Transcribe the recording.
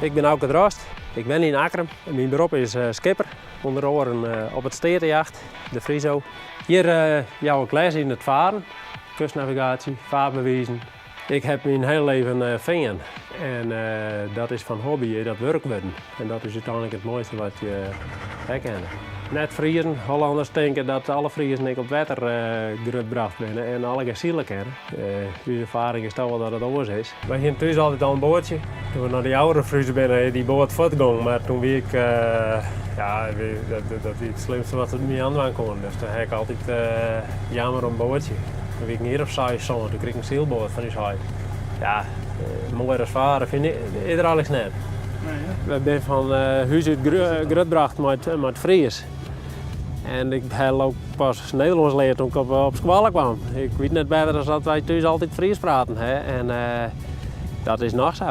Ik ben Auke Drost, ik ben in Akrum. Mijn beroep is skipper, onder andere op het steertejacht, de Friso. Hier jouw ik les in het varen, kustnavigatie, vaartbewijzen. Ik heb mijn hele leven vingen en dat is van hobby, dat werk worden. En dat is uiteindelijk het mooiste wat je herkent. Net Friesen, Hollanders denken dat alle Friesen niet op water gebracht zijn en alle gezielen kennen. Uw ervaring is toch wel dat het anders is. Wij gingen thuis altijd al een bootje. Toen we naar die oudere Friesen zijn, die boot voortgegaan. Maar toen wie ik, dat is het slimste wat er mee aan kon. Dus toen heb ik altijd jammer om een bootje. Toen wie ik hier op zee stond, toen kreeg ik een zeilboot van die zee. Ja, mooi als varen vind ik er alles net. We zijn van huis uit grootgebracht met Fries. En ik heb ook pas Nederlands geleerd toen ik op school kwam. Ik weet net beter dan dat wij thuis altijd Fries praten. Hè? En dat is nog zo.